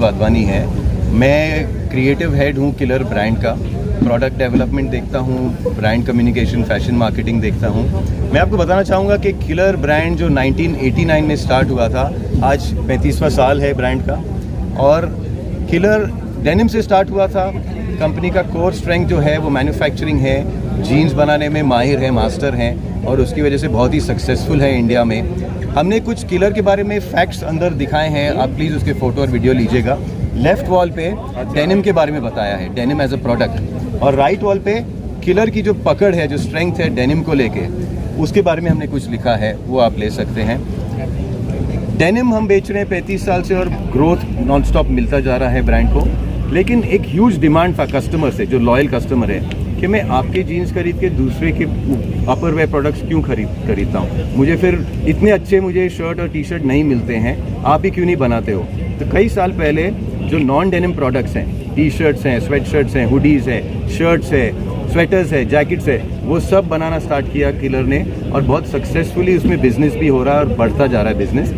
वाधवानी है। मैं creative head हूँ किलर ब्रांड का। प्रोडक्ट डेवलपमेंट देखता हूँ, ब्रांड कम्युनिकेशन, फैशन मार्केटिंग देखता हूँ। मैं आपको बताना चाहूँगा कि किलर ब्रांड जो 1989 में स्टार्ट हुआ था, आज 35वां साल है ब्रांड का। और किलर डेनिम से स्टार्ट हुआ था। कंपनी का कोर स्ट्रेंथ जो है वो मैन्युफैक्चरिंग है, जीन्स बनाने में माहिर है, मास्टर हैं, और उसकी वजह से बहुत ही सक्सेसफुल है इंडिया में। हमने कुछ किलर के बारे में फैक्ट्स अंदर दिखाए हैं, आप प्लीज़ उसके फ़ोटो और वीडियो लीजिएगा। लेफ़्ट वॉल पे डेनिम के बारे में बताया है, डेनिम एज अ प्रोडक्ट, और राइट वॉल पे किलर की जो पकड़ है, जो स्ट्रेंथ है डेनिम को लेके, उसके बारे में हमने कुछ लिखा है, वो आप ले सकते हैं। डेनिम हम बेच रहे हैं 35 साल से और ग्रोथ नॉन स्टॉप मिलता जा रहा है ब्रांड को। लेकिन एक ह्यूज डिमांड था कस्टमर से, जो लॉयल कस्टमर है, कि मैं आपके जीन्स खरीद के दूसरे के अपर वेयर प्रोडक्ट्स क्यों खरीदता हूँ, मुझे फिर इतने अच्छे मुझे शर्ट और टी शर्ट नहीं मिलते हैं, आप ही क्यों नहीं बनाते हो। तो कई साल पहले जो नॉन डेनिम प्रोडक्ट्स हैं, टी शर्ट्स हैं, स्वेट शर्ट्स हैं, हुडीज़ हैं, शर्ट्स है, स्वेटर्स है, जैकेट्स है, वो सब बनाना स्टार्ट किया किलर ने, और बहुत सक्सेसफुली उसमें बिजनेस भी हो रहा है और बढ़ता जा रहा है बिजनेस।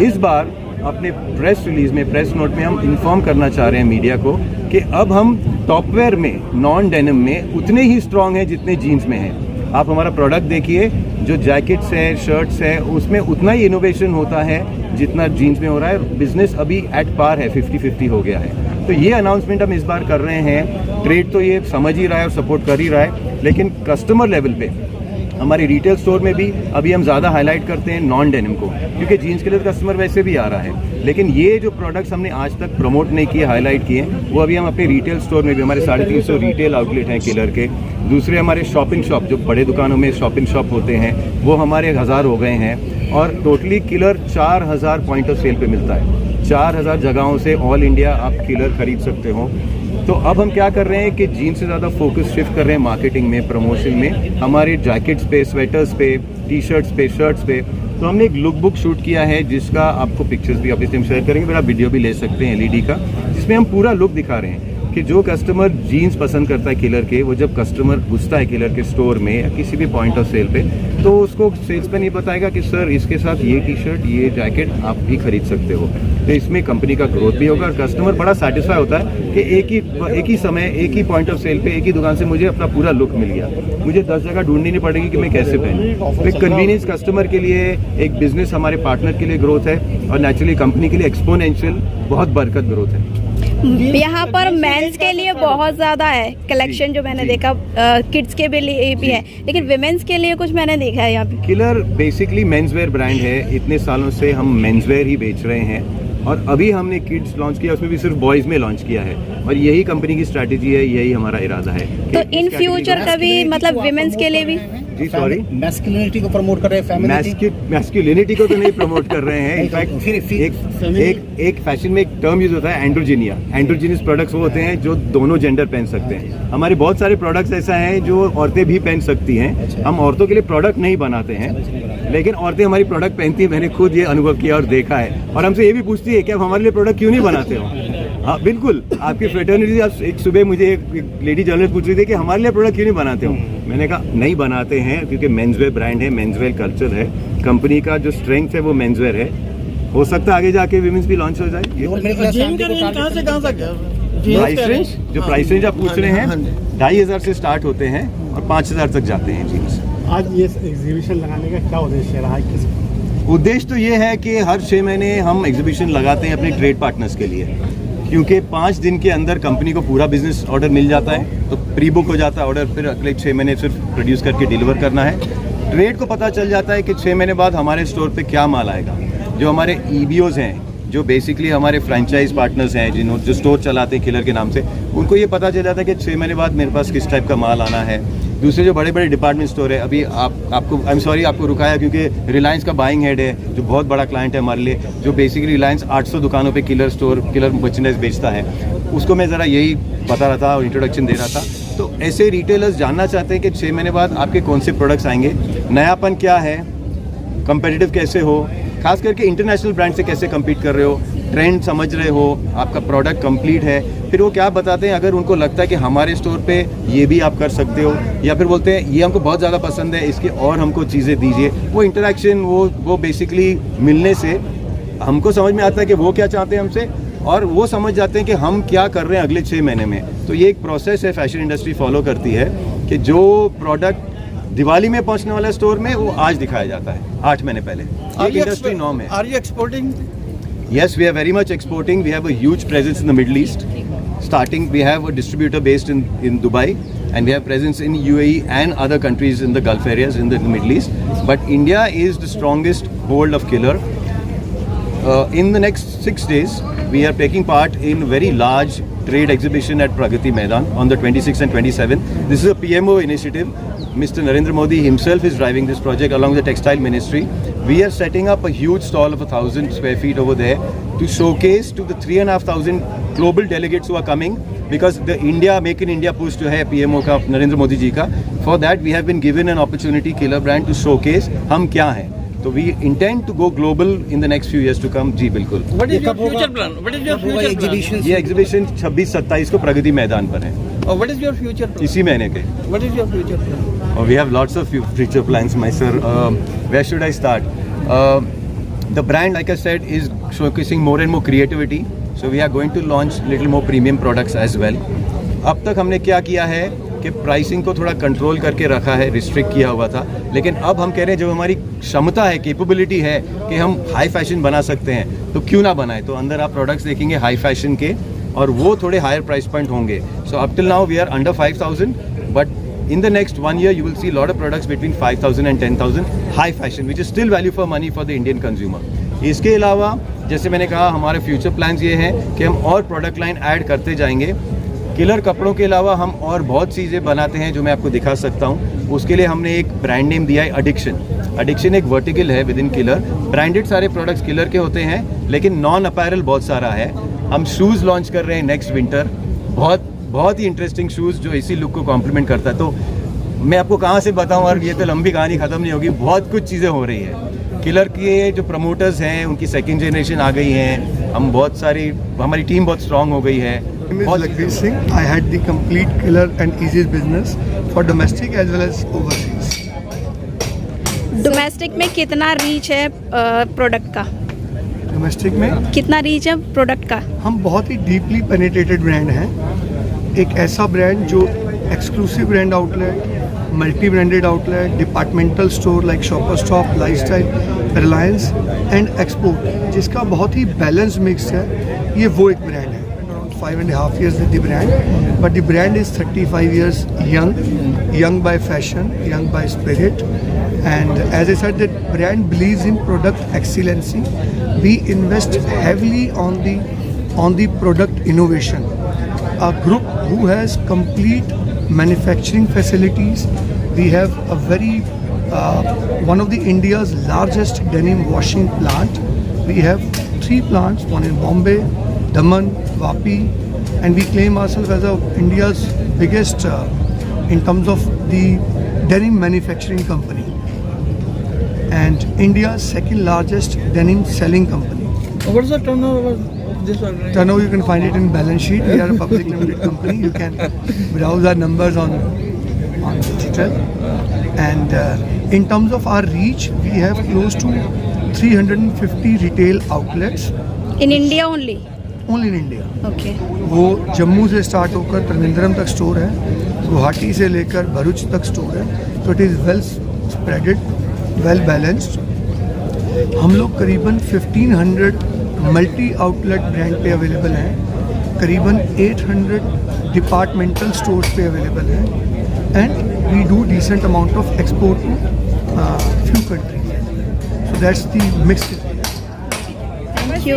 इस बार अपने प्रेस रिलीज में, प्रेस नोट में हम इन्फॉर्म करना चाह रहे हैं मीडिया को कि अब हम टॉपवेयर में, नॉन डेनिम में उतने ही स्ट्रांग हैं जितने जीन्स में हैं। आप हमारा प्रोडक्ट देखिए, जो जैकेट्स है, शर्ट्स है, उसमें उतना ही इनोवेशन होता है जितना जीन्स में हो रहा है। बिजनेस अभी एट पार है, 50-50 हो गया है। तो ये अनाउंसमेंट हम इस बार कर रहे हैं। ट्रेड तो ये समझ ही रहा है और सपोर्ट कर ही रहा है, लेकिन कस्टमर लेवल पे हमारे रिटेल स्टोर में भी अभी हम ज़्यादा हाईलाइट करते हैं नॉन डेनिम को, क्योंकि जीन्स के लिए कस्टमर वैसे भी आ रहा है। लेकिन ये जो प्रोडक्ट्स हमने आज तक प्रमोट नहीं किए, हाईलाइट किए, वो अभी हम अपने रिटेल स्टोर में भी, हमारे 350 रिटेल आउटलेट हैं किलर के। दूसरे हमारे शॉपिंग शॉप, जो बड़े दुकानों में शॉपिंग शॉप होते हैं, वो हमारे 1000 हो गए हैं। और totally killer 4000 point of sale पे मिलता है। 4000 जगहों से ऑल इंडिया आप किलर खरीद सकते हो। तो अब हम क्या कर रहे हैं कि जीन्स से ज़्यादा फोकस शिफ्ट कर रहे हैं मार्केटिंग में, प्रमोशन में, हमारे जैकेट्स पे, स्वेटर्स पे, टी शर्ट्स पे, शर्ट्स पे। तो हमने एक लुक बुक शूट किया है, जिसका आपको पिक्चर्स भी आप इसमें शेयर करेंगे, मेरा वीडियो भी ले सकते हैं LED का, जिसमें हम पूरा लुक दिखा रहे हैं कि जो कस्टमर जीन्स पसंद करता है किलर के, वो जब कस्टमर घुसता है किलर के स्टोर में या किसी भी पॉइंट ऑफ सेल पे, तो उसको सेल्समैन ये बताएगा कि सर इसके साथ ये टी शर्ट, ये जैकेट आप भी खरीद सकते हो। तो इसमें कंपनी का ग्रोथ भी होगा और कस्टमर बड़ा सेटिस्फाई होता है कि एक ही समय, एक ही पॉइंट ऑफ सेल पे, एक ही दुकान से मुझे अपना पूरा लुक मिल गया, मुझे 10 जगह ढूंढनी नहीं पड़ेगी कि मैं कैसे पहनूं। तो एक कन्वीनियंस कस्टमर के लिए, एक बिजनेस हमारे पार्टनर के लिए ग्रोथ है, और नेचुरली कंपनी के लिए एक्सपोनेंशियल बहुत बरकत ग्रोथ है। यहाँ पर मेंस के लिए बहुत ज़्यादा है कलेक्शन, जो मैंने देखा, किड्स के लिए भी है, लेकिन विमेंस के लिए कुछ मैंने देखा है यहाँ पे। Killer basically men's wear brand है। इतने सालों से हम मेंस वेयर ही बेच रहे हैं, और अभी हमने किड्स लॉन्च किया, उसमें भी सिर्फ बॉयज़ में लॉन्च किया है, और यही कंपनी की स्ट्रैटेजी है, यही हमारा इरादा है। तो इन फ्यूचर कभी मतलब विमेंस के लिए भी, जी सॉरी, मैस्कुलिनिटी को प्रमोट कर रहे हैं, मैस्कुलिनिटी को तो नहीं प्रमोट कर रहे हैं। इनफैक्ट एक फैशन में एक टर्म यूज होता है, एंड्रोजीनिया। एंड्रोजीनियस प्रोडक्ट्स वो होते हैं जो दोनों जेंडर पहन सकते हैं। हमारे बहुत सारे प्रोडक्ट्स ऐसा हैं जो औरतें भी पहन सकती हैं। हम औरतों के लिए प्रोडक्ट नहीं बनाते हैं, लेकिन औरतें हमारी प्रोडक्ट पहनती हैं। मैंने खुद ये अनुभव किया और देखा है, और हमसे ये भी पूछती है कि आप हमारे लिए प्रोडक्ट क्यों नहीं बनाते हो। हाँ बिल्कुल, आपकी फ्रेटर्निटी, आप एक सुबह मुझे एक लेडी जर्नलिस्ट पूछ रही थी कि हमारे लिए प्रोडक्ट क्यों नहीं बनाते हो। मैंने कहा नहीं बनाते हैं, क्योंकि मेंसवेयर ब्रांड है, मेंसवेयर कल्चर है, कंपनी का जो स्ट्रेंथ है वो मेंसवेयर है। हो सकता है आगे जाके विमेंस भी लॉन्च हो जाए। प्राइस रेंज, जो प्राइस रेंज आप पूछ रहे हैं, 2500 से स्टार्ट होते हैं और 5000 तक जाते हैं जीन्स। आज ये एग्जीबिशन लगाने का क्या उद्देश्य रहा है? उद्देश्य तो ये है कि हर 6 महीने हम एग्जीबिशन लगाते हैं अपने ट्रेड पार्टनर्स के लिए, क्योंकि 5 दिन के अंदर कंपनी को पूरा बिजनेस ऑर्डर मिल जाता है, तो प्री बुक हो जाता है ऑर्डर, फिर अगले 6 महीने सिर्फ प्रोड्यूस करके डिलीवर करना है। ट्रेड को पता चल जाता है कि 6 महीने बाद हमारे स्टोर पे क्या माल आएगा। जो हमारे EBOs हैं, जो बेसिकली हमारे फ्रेंचाइज पार्टनर्स हैं, जो स्टोर चलाते हैं किलर के नाम से, उनको ये पता चल जाता है कि 6 महीने बाद मेरे पास किस टाइप का माल आना है। दूसरे जो बड़े बड़े डिपार्टमेंट स्टोर है, अभी आपको आई एम सॉरी आपको रुकाया, क्योंकि रिलायंस का बाइंग हेड है, जो बहुत बड़ा क्लाइंट है हमारे लिए, जो बेसिकली रिलायंस 800 दुकानों पे किलर स्टोर, किलर मर्चेंडाइज बेचता है, उसको मैं ज़रा यही बता रहा था और इंट्रोडक्शन दे रहा था। तो ऐसे रिटेलर्स जानना चाहते हैं कि 6 महीने बाद आपके कौन से प्रोडक्ट्स आएंगे, नयापन क्या है, कंपेटिटिव कैसे हो, खास करके इंटरनेशनल ब्रांड से कैसे कम्पीट कर रहे हो, ट्रेंड समझ रहे हो, आपका प्रोडक्ट कंप्लीट है। फिर वो क्या बताते हैं, अगर उनको लगता है कि हमारे स्टोर पे ये भी आप कर सकते हो, या फिर बोलते हैं ये हमको बहुत ज़्यादा पसंद है, इसकी और हमको चीज़ें दीजिए। वो इंटरेक्शन, वो बेसिकली मिलने से हमको समझ में आता है कि वो क्या चाहते हैं हमसे, और वो समझ जाते हैं कि हम क्या कर रहे हैं अगले 6 महीने में। तो ये एक प्रोसेस है, फैशन इंडस्ट्री फॉलो करती है कि जो प्रोडक्ट दिवाली में पहुंचने वाला स्टोर में वो आज दिखाया जाता है 8 महीने पहले। एक इंडस्ट्री नॉर्म है। Are you exporting? Yes, we are very much exporting. We have a huge presence in the Middle East. Starting, we have a distributor based in Dubai, and we have presence in UAE and other countries in the Gulf areas in the Middle East. But India is the strongest hold of Killer. In the next 6 days, we are taking part in a very large trade exhibition at Pragati Maidan on the 26th and 27th. This is a PMO initiative. Mr. Narendra Modi himself is driving this project along with the Textile Ministry. We are setting up a huge stall of 1,000 square feet over there to showcase to the 3,500 global delegates who are coming, because the Make in India push जो है PMO का Narendra Modi जी का, for that we have been given an opportunity Killer brand to showcase हम क्या हैं। तो we intend to go global in the next few years to come। जी बिल्कुल। What is your future plan? What is your future plan? ये exhibition 26-27 को प्रगति मैदान पर है, What is your future plan? इसी महीने के। What is your future plan? We have lots of future plans, my sir. Where should I start? The brand, like I said, is showcasing more and more creativity. So we are going to launch little more premium products as well. अब तक हमने क्या किया है कि pricing को थोड़ा control करके रखा है, रिस्ट्रिक्ट किया हुआ था, लेकिन अब हम कह रहे हैं जब हमारी क्षमता है, कैपेबिलिटी है कि हम हाई फैशन बना सकते हैं, तो क्यों ना बनाए। तो अंदर आप प्रोडक्ट्स देखेंगे हाई फैशन के, और वो थोड़े हायर प्राइस पॉइंट होंगे। So up till now we are under 5,000, but in the next 1 year you will see a lot of products between 5,000 and 10,000 high fashion, which is still value for money for the Indian consumer. इसके अलावा जैसे मैंने कहा, हमारे future plans ये हैं कि हम और प्रोडक्ट लाइन ऐड करते जाएंगे। किलर कपड़ों के अलावा हम और बहुत चीज़ें बनाते हैं जो मैं आपको दिखा सकता हूँ। उसके लिए हमने एक ब्रांड नेम दिया है एडिक्शन। एडिक्शन एक वर्टिकल है विद इन किलर। ब्रांडेड सारे प्रोडक्ट्स किलर के होते हैं, लेकिन नॉन अपैरल बहुत सारा है। हम शूज़ लॉन्च कर रहे हैं नेक्स्ट विंटर, बहुत ही इंटरेस्टिंग शूज़ जो इसी लुक को कॉम्प्लीमेंट करता है। तो मैं आपको कहाँ से बताऊँ, और ये तो लंबी कहानी ख़त्म नहीं होगी। बहुत कुछ चीज़ें हो रही है। किलर के जो प्रमोटर्स हैं उनकी सेकंड जनरेशन आ गई हैं। हम बहुत सारी, हमारी टीम बहुत स्ट्रांग हो गई है। Lakbir Singh. I had the complete Killer and Easy's business for domestic as well as overseas. Domestic में कितना रीच है प्रोडक्ट का? डोमेस्टिक में कितना रीच है प्रोडक्ट का? हम बहुत ही डीपली पेनिट्रेटेड ब्रांड हैं। एक ऐसा ब्रांड जो exclusive brand outlet, multi branded outlet, departmental store like shopper stop, lifestyle, Reliance and export, जिसका बहुत ही बैलेंस मिक्स है, ये वो एक ब्रांड है। 5.5 years with the brand, but the brand is 35 years young by fashion, young by spirit, and as I said, that brand believes in product excellency. We invest heavily on the product innovation. A group who has complete manufacturing facilities. We have a very one of the India's largest denim washing plant. We have 3 plants, one in Bombay, Daman, Vapi, and we claim ourselves as India's biggest in terms of the denim manufacturing company, and India's second largest denim selling company. What is the turnover of this organization? Turnover, you can find it in balance sheet. We are a public limited company. You can browse our numbers on digital. And in terms of our reach, we have close to 350 retail outlets. In India only? Only in India. Okay. वो जम्मू से start होकर त्रिवेंद्रम तक store है, गुवाहाटी से लेकर भरूच तक store है। तो it is well spreaded, well balanced. हम लोग करीबन 1500 मल्टी आउटलेट ब्रांड पे अवेलेबल हैं, करीबन 800 डिपार्टमेंटल स्टोर्स पे अवेलेबल हैं, and we do decent amount of export to few countries. So that's the mix. Thank you.